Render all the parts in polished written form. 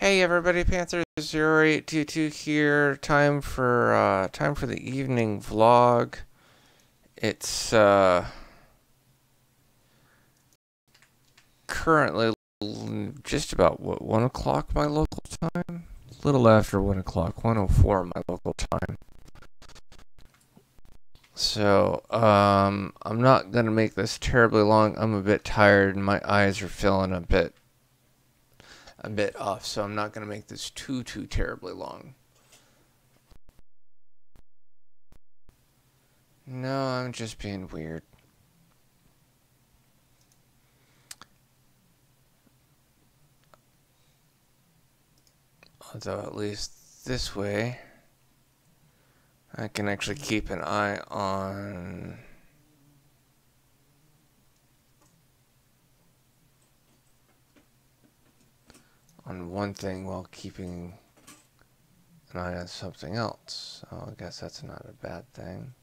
Hey everybody, Panther 0822 here. Time for the evening vlog. It's currently just about 1 o'clock my local time? A little after 1 o'clock, 1:04 my local time. So, I'm not gonna make this terribly long. I'm a bit tired and my eyes are feeling a bit off, so I'm not gonna make this too terribly long. No, I'm just being weird. Although at least this way, I can actually keep an eye on one thing while keeping an eye on something else. So I guess that's not a bad thing.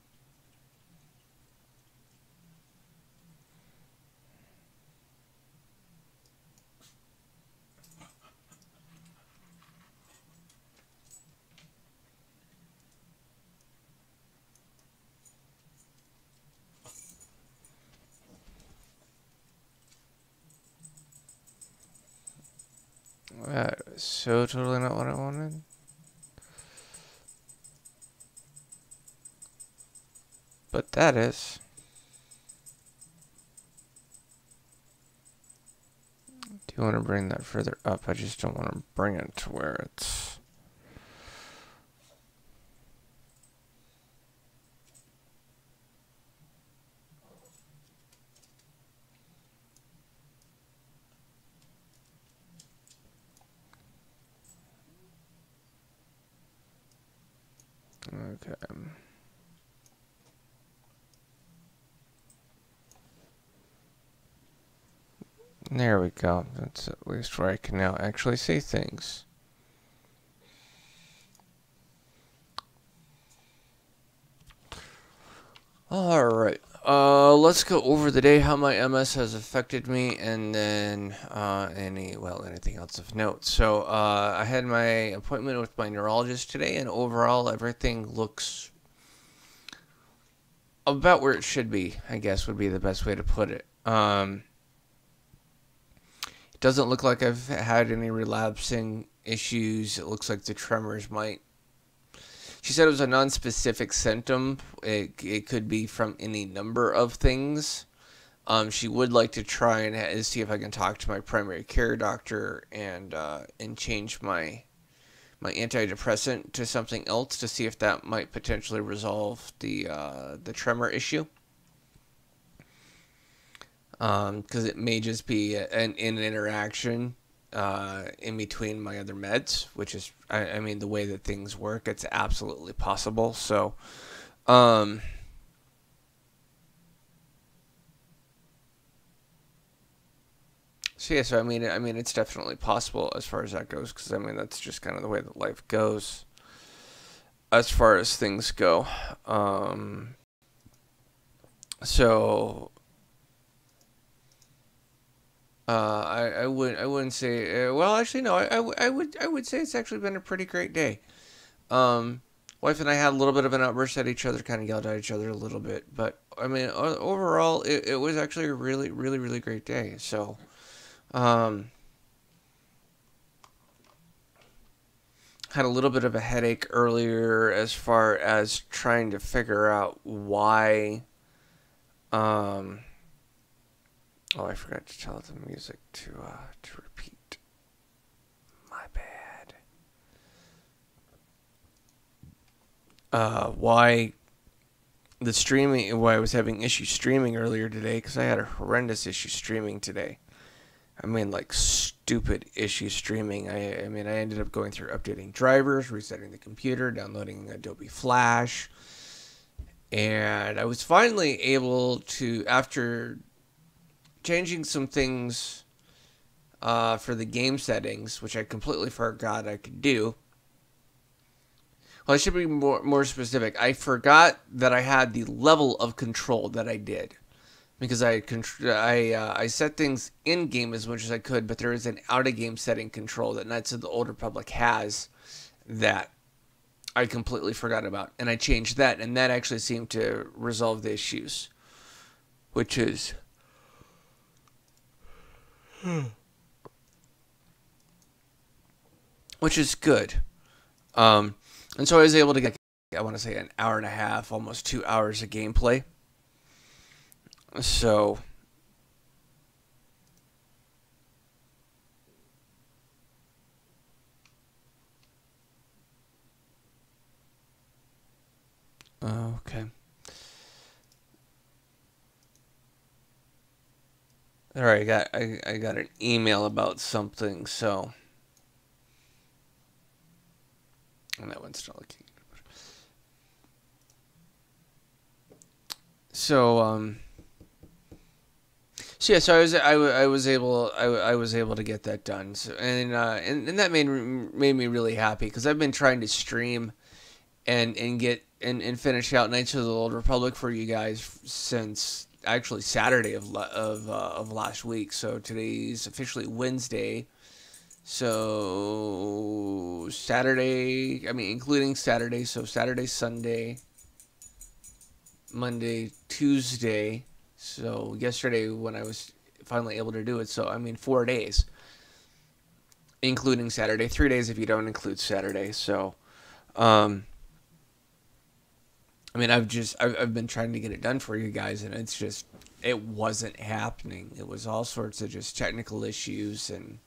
That was so totally not what I wanted. But that is. Do you want to bring that further up? I just don't want to bring it to where it's... Okay. There we go. That's at least where I can now actually see things. Alright. Let's go over the day, how my MS has affected me, and then anything else of note. So I had my appointment with my neurologist today, and overall everything looks about where it should be, I guess would be the best way to put it. It doesn't look like I've had any relapsing issues. It looks like the tremors might... She said it was a non-specific symptom. It could be from any number of things. She would like to try and see if I can talk to my primary care doctor and change my antidepressant to something else to see if that might potentially resolve the tremor issue. Because it may just be an interaction in between my other meds, which is, I mean, the way that things work, it's absolutely possible. So, so yeah, so I mean, it's definitely possible as far as that goes, because I mean, that's just kind of the way that life goes as far as things go. So. I wouldn't say. Well, actually, no. I would say it's actually been a pretty great day. Wife and I had a little bit of an outburst at each other, kind of yelled at each other a little bit, but I mean, overall, it was actually a really great day. So, had a little bit of a headache earlier as far as trying to figure out why. Oh, I forgot to tell the music to repeat. My bad. Why I was having issues streaming earlier today, because I had a horrendous issue streaming today. I mean, like, stupid issue streaming. I mean, I ended up going through updating drivers, resetting the computer, downloading Adobe Flash, and I was finally able to, after changing some things for the game settings, which I completely forgot I could do. Well, I should be more specific. I forgot that I had the level of control that I did. because I set things in game as much as I could, but there is an out of game setting control that Knights of the Old Republic has that I completely forgot about, and I changed that, and that actually seemed to resolve the issues, which is good. And so I was able to get, I want to say, an hour and a half, almost 2 hours of gameplay. So okay. All right, I got an email about something, so and that one's not looking. So so yeah, so I was able I was able to get that done. So and that made me really happy because I've been trying to stream and get and finish out Knights of the Old Republic for you guys since actually Saturday of last week. So today's officially Wednesday. So Saturday, I mean including Saturday, so Saturday, Sunday, Monday, Tuesday. So yesterday when I was finally able to do it, so I mean 4 days, including Saturday, 3 days if you don't include Saturday. So I mean, I've been trying to get it done for you guys, and it's just it wasn't happening. It was all sorts of just technical issues, and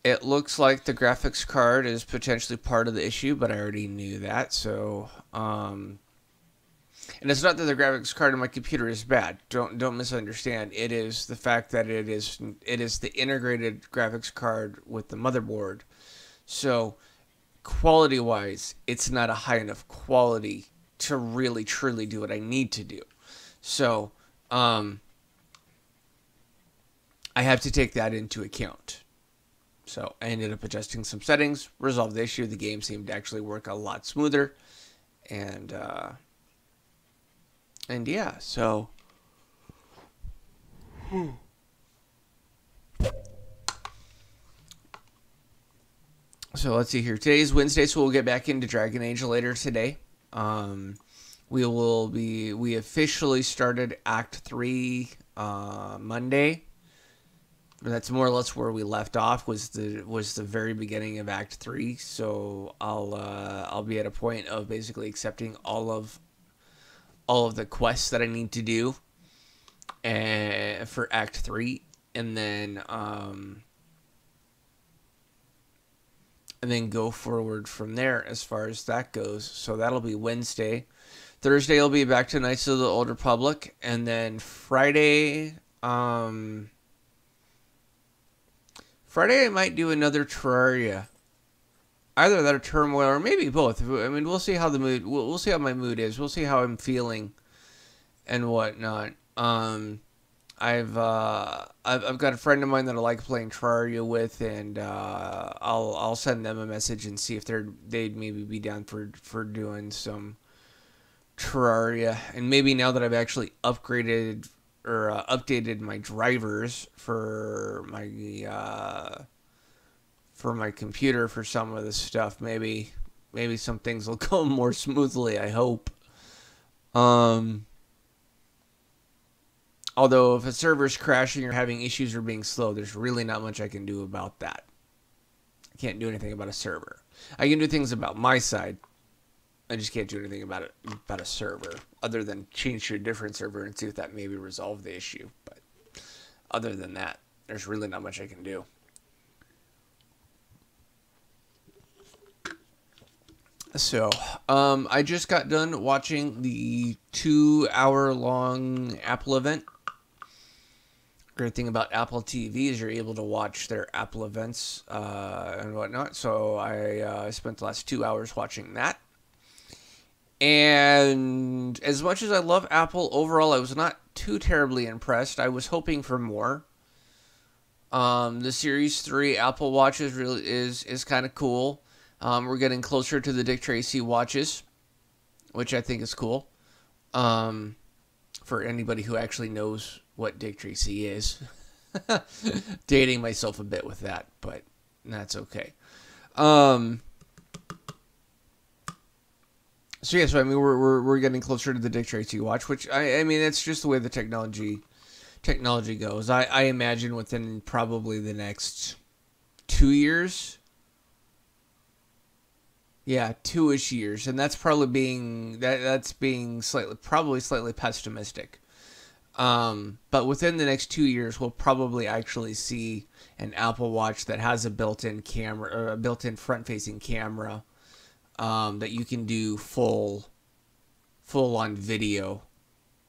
it looks like the graphics card is potentially part of the issue, but I already knew that. So, and it's not that the graphics card in my computer is bad. Don't misunderstand. It is the fact that it is the integrated graphics card with the motherboard. So quality-wise, it's not a high enough quality to really truly do what I need to do. So, I have to take that into account. So I ended up adjusting some settings, resolved the issue. The game seemed to actually work a lot smoother, and yeah, so. So let's see here. Today's Wednesday, so we'll get back into Dragon Age later today. We officially started Act 3 Monday. That's more or less where we left off, was the very beginning of Act 3. So I'll be at a point of basically accepting all of the quests that I need to do for Act 3, and then go forward from there as far as that goes. So that'll be Wednesday. Thursday I'll be back to Knights of the Old Republic, and then Friday I might do another Terraria. Either that or Turmoil, or maybe both. I mean, we'll see how the mood. We'll see how my mood is. We'll see how I'm feeling, and whatnot. I've got a friend of mine that I like playing Terraria with, and I'll send them a message and see if they'd maybe be down for doing some Terraria. And maybe now that I've actually upgraded or updated my drivers for my computer for some of this stuff, maybe some things will go more smoothly, I hope. Although if a server's crashing or having issues or being slow, there's really not much I can do about that. I can't do anything about a server. I can do things about my side. I just can't do anything about a server, other than change to a different server and see if that maybe resolve the issue. But other than that, there's really not much I can do. So, I just got done watching the 2-hour-long Apple event. Great thing about Apple TV is you're able to watch their Apple events and whatnot. So I spent the last 2 hours watching that. And as much as I love Apple, overall I was not too terribly impressed. I was hoping for more. The Series 3 Apple Watch is kind of cool. We're getting closer to the Dick Tracy watches, which I think is cool. for anybody who actually knows what Dick Tracy is. Dating myself a bit with that, but that's okay. So yeah, so I mean, we're getting closer to the Dick Tracy watch, which I mean, it's just the way the technology goes. I imagine within probably the next 2 years. Yeah, 2-ish years, and that's probably that's being slightly pessimistic. But within the next 2 years, we'll probably actually see an Apple Watch that has a built-in camera, or a built-in front-facing camera, that you can do full-on video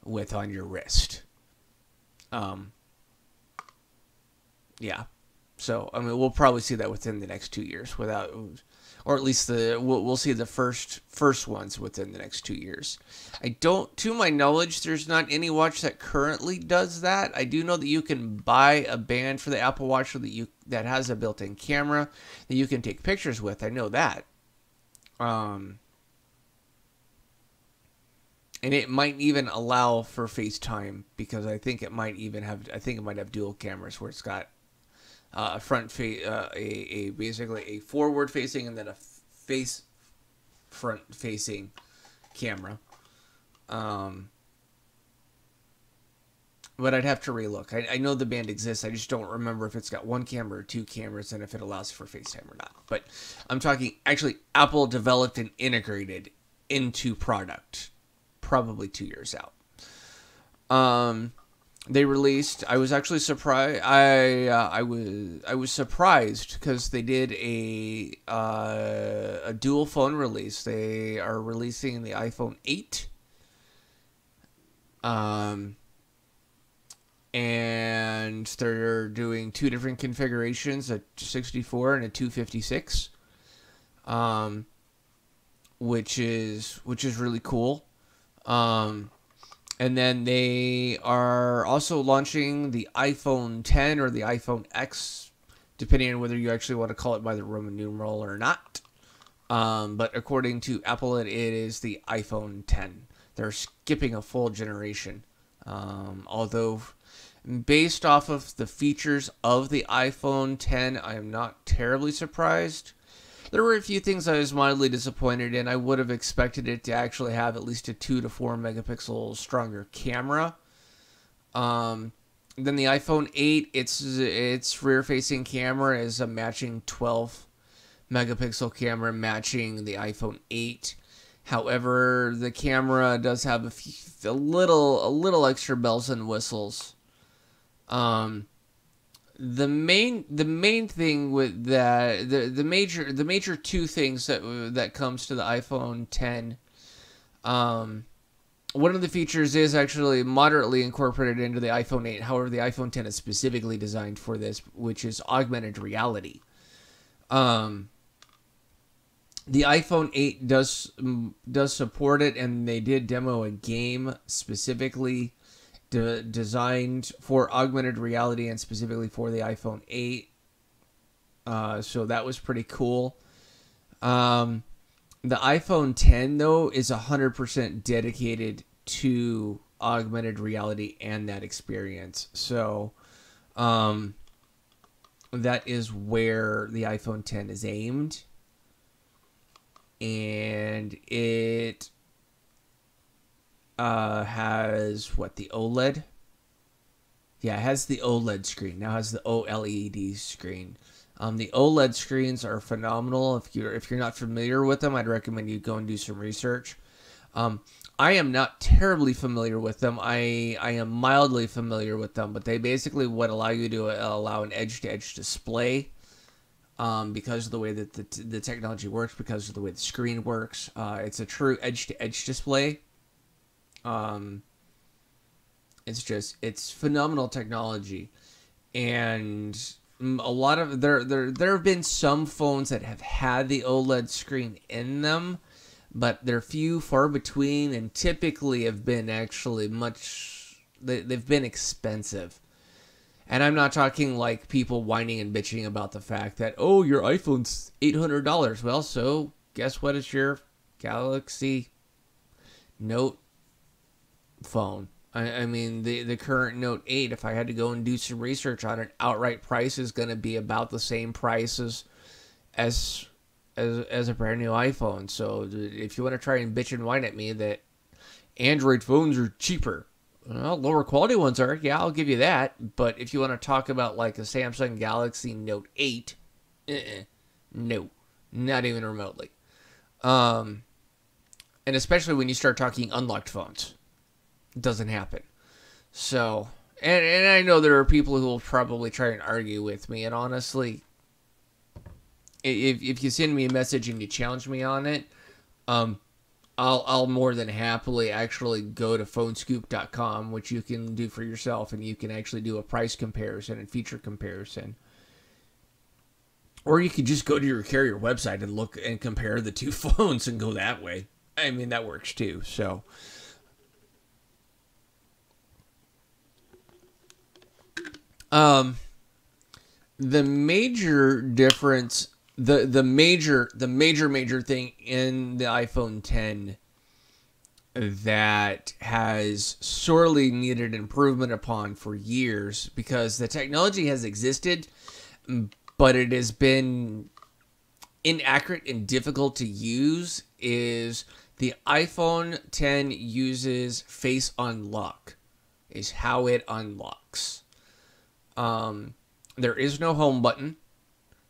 with on your wrist. Yeah. So I mean, we'll probably see that within the next 2 years, or at least we'll see the first ones within the next 2 years. To my knowledge, there's not any watch that currently does that. I do know that you can buy a band for the Apple Watch that has a built-in camera that you can take pictures with. I know that. And it might even allow for FaceTime, because I think it might have dual cameras where it's got basically a forward facing and then a front facing camera. But I'd have to relook. I know the band exists. I just don't remember if it's got one camera or two cameras and if it allows for FaceTime or not. But I'm talking actually Apple developed and integrated into product probably 2 years out. They released. I was actually surprised. I was surprised because they did a dual phone release. They are releasing the iPhone 8. And they're doing two different configurations, a 64 and a 256, which is really cool. And then they are also launching the iPhone 10 or the iPhone X, depending on whether you actually want to call it by the Roman numeral or not. But according to Apple, it is the iPhone 10. They're skipping a full generation. Although, based off of the features of the iPhone 10, I am not terribly surprised. There were a few things I was mildly disappointed in. I would have expected it to actually have at least a 2 to 4 megapixel stronger camera. Then the iPhone 8, its rear-facing camera is a matching 12 megapixel camera, matching the iPhone 8. However, the camera does have a little extra bells and whistles. The main thing with that, the major two things that comes to the iPhone 10, one of the features is actually moderately incorporated into the iPhone 8. However, the iPhone 10 is specifically designed for this, which is augmented reality. The iPhone 8 does support it, and they did demo a game specifically designed for augmented reality and specifically for the iPhone 8. So that was pretty cool. The iPhone 10, though, is 100% dedicated to augmented reality and that experience. So that is where the iPhone 10 is aimed. And it has the OLED? Yeah, it has the OLED screen. Now it has the OLED screen. The OLED screens are phenomenal. If you're not familiar with them, I'd recommend you go and do some research. I am not terribly familiar with them. I am mildly familiar with them, but they basically would allow you to allow an edge-to-edge display. Because of the way that the technology works, because of the way the screen works. It's a true edge-to-edge display. It's phenomenal technology. And a lot of there have been some phones that have had the OLED screen in them, but they're far between, and typically have been actually they've been expensive. And I'm not talking like people whining and bitching about the fact that, oh, your iPhone's $800. Well, so guess what? It's your Galaxy Note phone. I mean, the current Note 8, if I had to go and do some research on it, outright price is going to be about the same price as as a brand new iPhone. So if you want to try and bitch and whine at me that Android phones are cheaper, well, lower quality ones are. Yeah, I'll give you that. But if you want to talk about like a Samsung Galaxy Note 8, no, not even remotely. And especially when you start talking unlocked phones, it doesn't happen. So, and I know there are people who will probably try and argue with me. And honestly, if you send me a message and you challenge me on it, I'll more than happily actually go to phonescoop.com, which you can do for yourself, and you can actually do a price comparison and feature comparison. Or you could just go to your carrier website and look and compare the two phones and go that way. I mean, that works too. So, the major difference, the major thing in the iPhone 10 that has sorely needed improvement upon for years, because the technology has existed, but it has been inaccurate and difficult to use, is the iPhone 10 uses Face Unlock, is how it unlocks. There is no home button.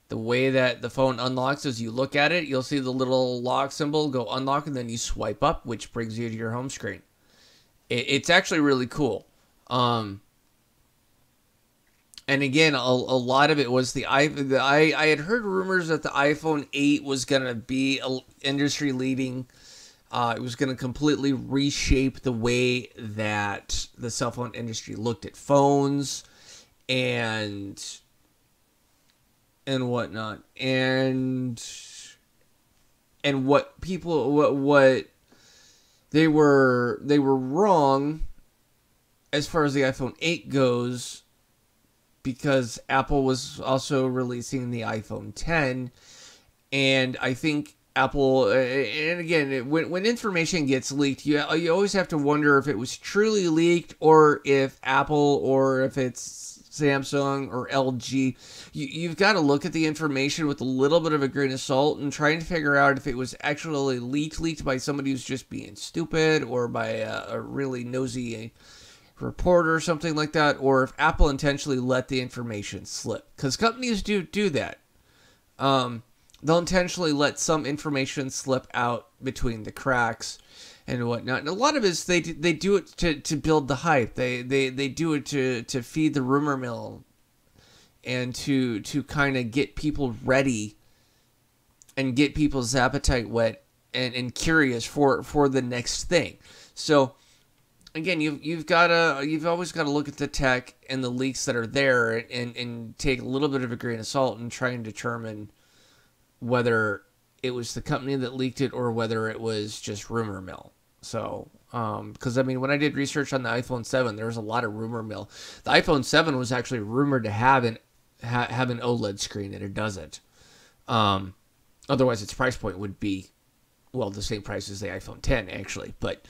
The way that the phone unlocks is you look at it, you'll see the little lock symbol, go unlock, and then you swipe up, which brings you to your home screen. It's actually really cool. And again, a lot of it was I had heard rumors that the iPhone 8 was going to be industry leading. It was going to completely reshape the way that the cell phone industry looked at phones and whatnot, and what people what they were wrong as far as the iPhone 8 goes, because Apple was also releasing the iPhone 10, and I think Apple, and again, when information gets leaked, you always have to wonder if it was truly leaked, or if Apple, or if it's Samsung or LG. You've got to look at the information with a little bit of a grain of salt and trying to figure out if it was actually leaked by somebody who's just being stupid, or by a really nosy reporter or something like that, or if Apple intentionally let the information slip. Because companies do that. They'll intentionally let some information slip out between the cracks and whatnot. And a lot of it is they do it to build the hype. They do it to feed the rumor mill, and to kind of get people ready and get people's appetite wet and curious for the next thing. So again, you've always got to look at the tech and the leaks that are there, and take a little bit of a grain of salt and try and determine whether it was the company that leaked it or whether it was just rumor mill. So, because I mean, when I did research on the iPhone 7, there was a lot of rumor mill. The iPhone 7 was actually rumored to have an OLED screen, and it doesn't. Otherwise, its price point would be, well, the same price as the iPhone 10, actually. But,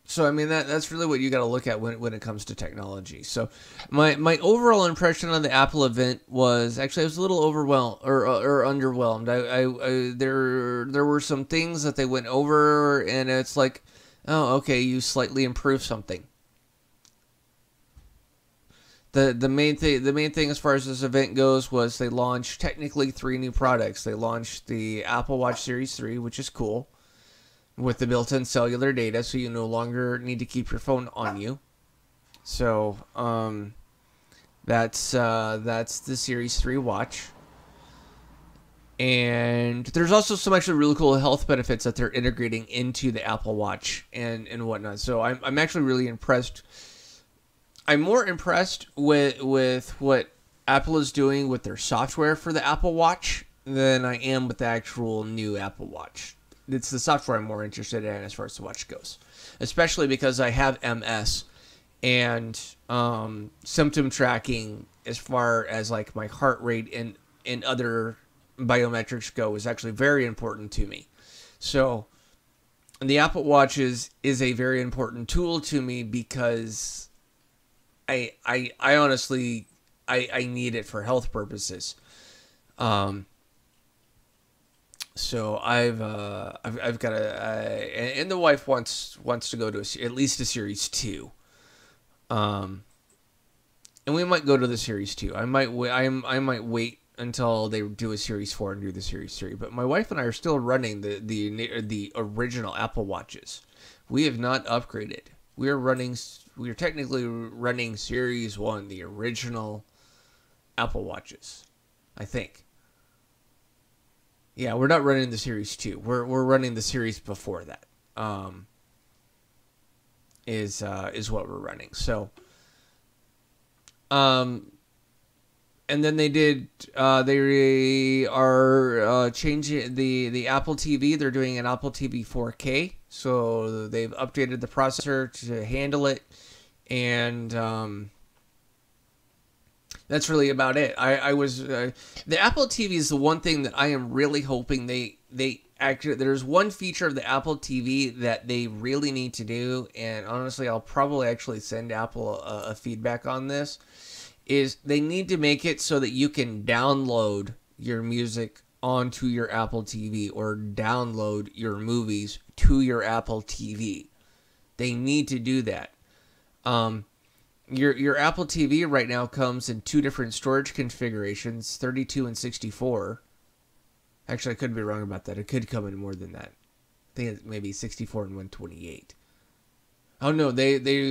so I mean, that's really what you got to look at when it comes to technology. So my overall impression on the Apple event was, actually, I was a little overwhelmed or underwhelmed. There were some things that they went over, and it's like, oh, okay, you slightly improved something. The main thing as far as this event goes was they launched technically 3 new products. They launched the Apple Watch Series 3, which is cool, with the built-in cellular data, so you no longer need to keep your phone on you. So that's the Series 3 watch. And there's also some actually really cool health benefits that they're integrating into the Apple Watch and whatnot. So I'm actually really impressed. I'm more impressed with what Apple is doing with their software for the Apple Watch than I am with the actual new Apple Watch. It's the software I'm more interested in as far as the watch goes, especially because I have MS, and symptom tracking as far as like my heart rate and other biometrics go is actually very important to me. So the Apple Watch is a very important tool to me because I honestly I need it for health purposes. Um, so I've got and the wife wants to go to at least a Series 2. Um, and we might go to the Series 2. I might wait until they do a Series 4 and do the Series 3. But my wife and I are still running the original Apple Watches. We have not upgraded. We are technically running Series 1, the original Apple Watches, I think. Yeah, we're not running the Series 2. We're running the series before that. Is what we're running. So and then they are changing the Apple TV. They're doing an Apple TV 4K. So they've updated the processor to handle it, and that's really about it. I was the Apple TV is the one thing that I am really hoping they actually. There's one feature of the Apple TV that they really need to do, and honestly, I'll probably actually send Apple a feedback on this. Is they need to make it so that you can download your music onto your Apple TV or download your movies to your Apple TV. They need to do that. Your Apple TV right now comes in two different storage configurations, 32 and 64. Actually, I could be wrong about that. It could come in more than that. I think it's maybe 64 and 128. Oh no, anyways,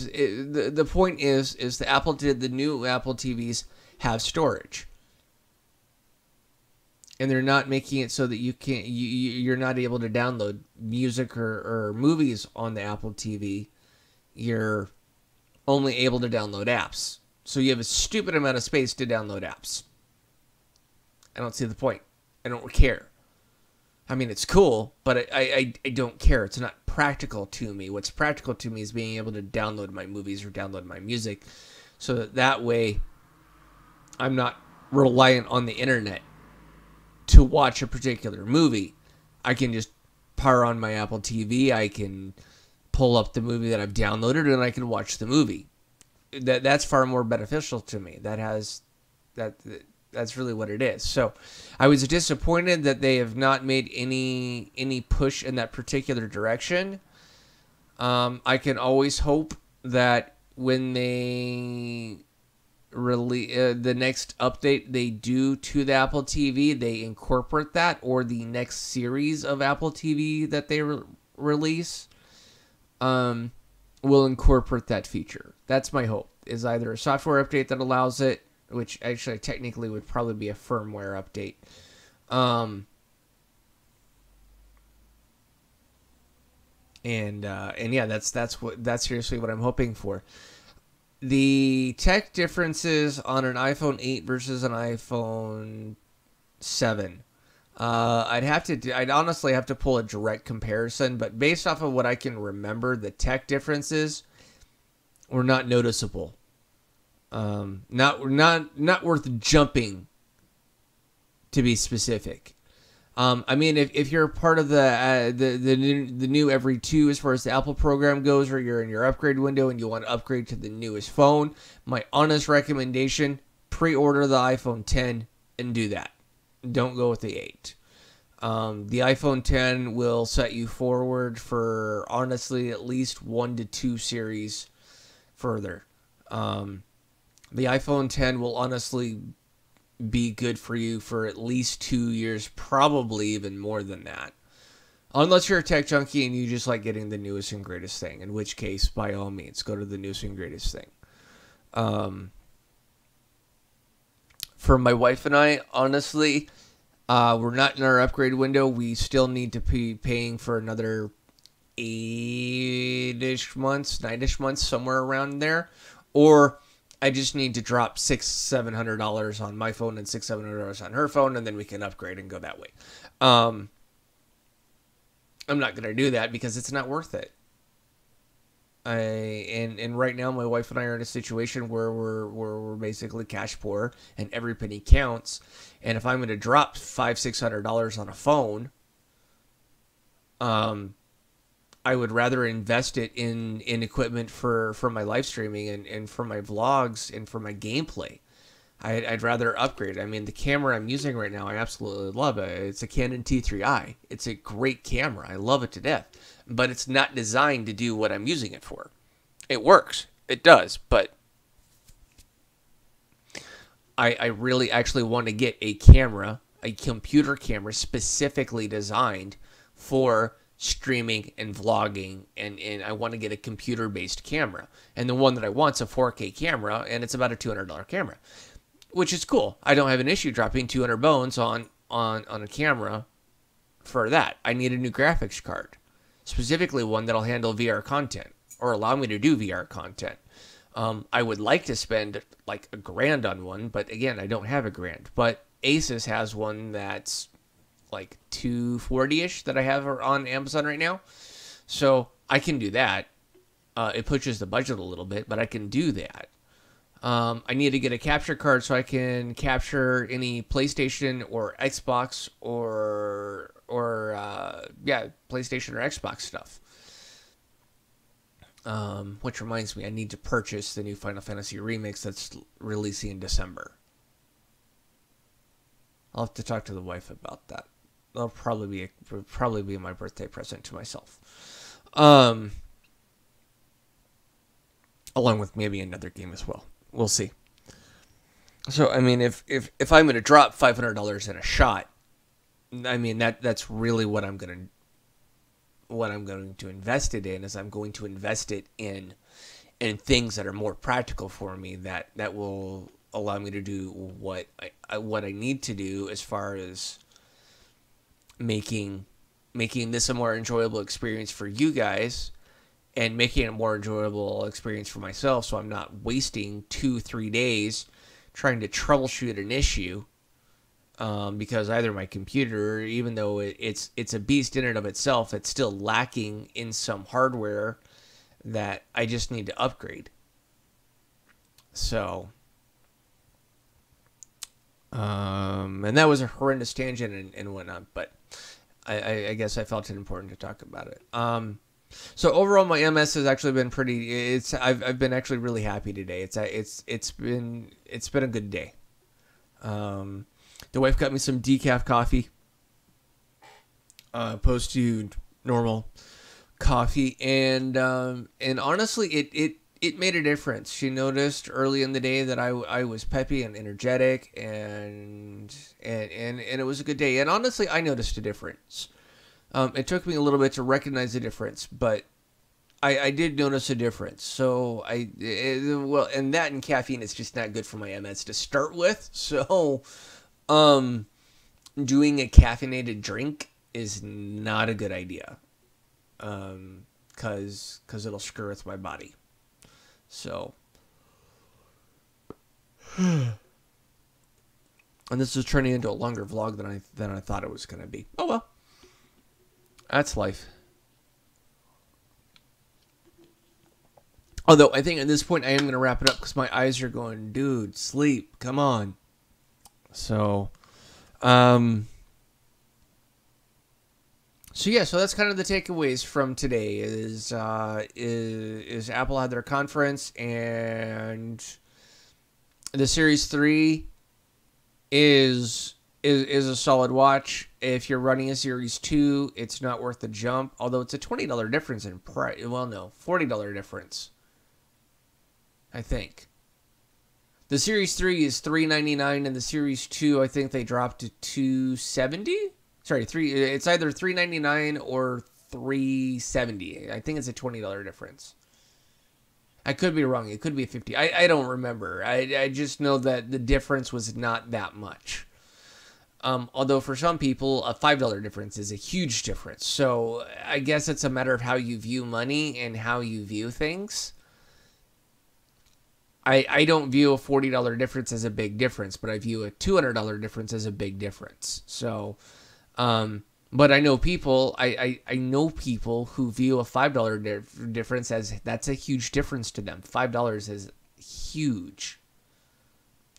the point is the new Apple TVs have storage. And they're not making it so that you're not able to download music or movies on the Apple TV. You're only able to download apps. So you have a stupid amount of space to download apps. I don't see the point. I don't care. I mean, it's cool, but I don't care. It's not practical to me. What's practical to me is being able to download my movies or download my music, so that way I'm not reliant on the internet to watch a particular movie. I can just power on my Apple TV. I can pull up the movie that I've downloaded, and I can watch the movie. That's far more beneficial to me. That's really what it is. So I was disappointed that they have not made any push in that particular direction. I can always hope that when they release the next update they do to the Apple TV, they incorporate that, or the next series of Apple TV that they release will incorporate that feature. That's my hope, is either a software update that allows it, which actually technically would probably be a firmware update. And yeah, that's seriously what I'm hoping for. The tech differences on an iPhone 8 versus an iPhone 7. I'd honestly have to pull a direct comparison, but based off of what I can remember, the tech differences were not noticeable. Not worth jumping, to be specific. I mean, if you're part of the new every two as far as the Apple program goes, or you're in your upgrade window and you want to upgrade to the newest phone, my honest recommendation: pre-order the iPhone 10 and do that. Don't go with the 8. The iPhone 10 will set you forward for, honestly, at least 1 to 2 series further. The iPhone 10 will honestly be good for you for at least 2 years, probably even more than that. Unless you're a tech junkie and you just like getting the newest and greatest thing, in which case, by all means, go to the newest and greatest thing. For my wife and I, honestly, we're not in our upgrade window. We still need to be paying for another 8-ish months, 9-ish months, somewhere around there. Or I just need to drop $600-700 on my phone and $600-700 on her phone, and then we can upgrade and go that way. I'm not going to do that because it's not worth it. And right now my wife and I are in a situation where we're basically cash poor and every penny counts. And if I'm going to drop $500-600 on a phone, I would rather invest it in equipment for my live streaming and for my vlogs and for my gameplay. I'd rather upgrade. I mean, the camera I'm using right now, I absolutely love it. It's a Canon T3i. It's a great camera. I love it to death. But it's not designed to do what I'm using it for. It works. It does. But I really actually want to get a camera, a computer camera specifically designed for streaming and vlogging, and I want to get a computer-based camera. And the one that I want is a 4K camera, and it's about a $200 camera, which is cool. I don't have an issue dropping 200 bones on a camera for that. I need a new graphics card, specifically one that'll handle VR content or allow me to do VR content. I would like to spend like $1,000 on one, but again, I don't have $1,000. But Asus has one that's like $240-ish that I have on Amazon right now, so I can do that. It pushes the budget a little bit, but I can do that. I need to get a capture card so I can capture any PlayStation or Xbox or PlayStation or Xbox stuff. Which reminds me, I need to purchase the new Final Fantasy Remix that's releasing in December. I'll have to talk to the wife about that. That'll probably be my birthday present to myself. Along with maybe another game as well. We'll see. So I mean, if I'm going to drop $500 in a shot, I mean that's really what I'm going to invest it in. Is I'm going to invest it in things that are more practical for me that will allow me to do what I need to do as far as making this a more enjoyable experience for you guys and making it a more enjoyable experience for myself, so I'm not wasting 2-3 days trying to troubleshoot an issue, because either my computer, even though it's a beast in and of itself, it's still lacking in some hardware that I just need to upgrade. So and that was a horrendous tangent and whatnot, but I guess I felt it important to talk about it. So overall, my MS has actually been pretty. I've been actually really happy today. It's been a good day. The wife got me some decaf coffee, opposed to normal coffee, and honestly, it made a difference. She noticed early in the day that I was peppy and energetic, and it was a good day. And honestly, I noticed a difference. It took me a little bit to recognize the difference, but I did notice a difference. So and that and caffeine is just not good for my MS to start with. So, doing a caffeinated drink is not a good idea. Cause it'll screw with my body. So, and this is turning into a longer vlog than I thought it was gonna be. Oh well. That's life. Although, I think at this point I am going to wrap it up because my eyes are going, dude, sleep, come on. So, so that's kind of the takeaways from today is Apple had their conference, and the Series 3 is a solid watch. If you're running a Series 2, it's not worth the jump, although it's a $20 difference in price. Well, no, $40 difference, I think. The Series 3 is $399, and the Series 2, I think they dropped to $270. Sorry, it's either $399 or $370. I think it's a $20 difference. I could be wrong. It could be $50. I don't remember. I just know that the difference was not that much. Although for some people, a $5 difference is a huge difference. So I guess it's a matter of how you view money and how you view things. I don't view a $40 difference as a big difference, but I view a $200 difference as a big difference. So But I know people, I know people who view a $5 difference as that's a huge difference to them. $5 is huge.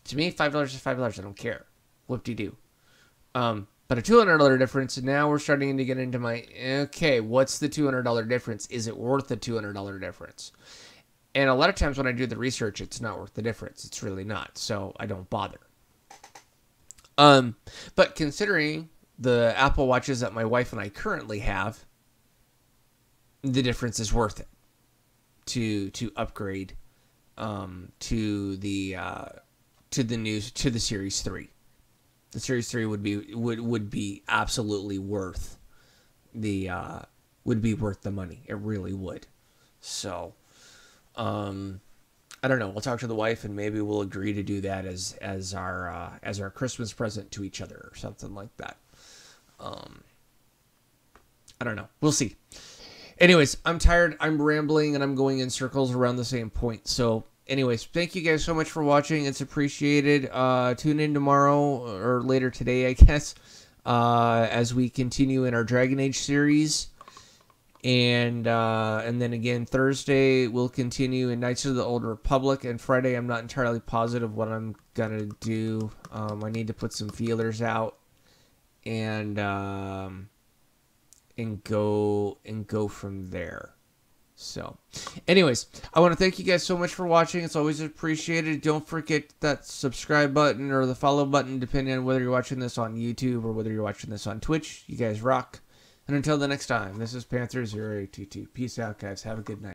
To me, $5 is $5. I don't care. Whoop-de-doo. But a $200 difference, and now we're starting to get into my, okay, what's the $200 difference? Is it worth the $200 difference? And a lot of times when I do the research, it's not worth the difference. It's really not. So I don't bother. But considering the Apple Watches that my wife and I currently have, the difference is worth it to upgrade to the Series 3. The Series 3 would be absolutely worth the money. It really would. So, I don't know. We'll talk to the wife and maybe we'll agree to do that as our Christmas present to each other or something like that. I don't know. We'll see. Anyways, I'm tired. I'm rambling and I'm going in circles around the same point. So, anyways, thank you guys so much for watching. It's appreciated. Tune in tomorrow or later today, I guess, as we continue in our Dragon Age series. And then again, Thursday we'll continue in Knights of the Old Republic. And Friday, I'm not entirely positive what I'm going to do. I need to put some feelers out and go from there. So, anyways, I want to thank you guys so much for watching. It's always appreciated. Don't forget that subscribe button or the follow button, depending on whether you're watching this on YouTube or whether you're watching this on Twitch. You guys rock. And until the next time, this is Panther 0822. Peace out, guys. Have a good night.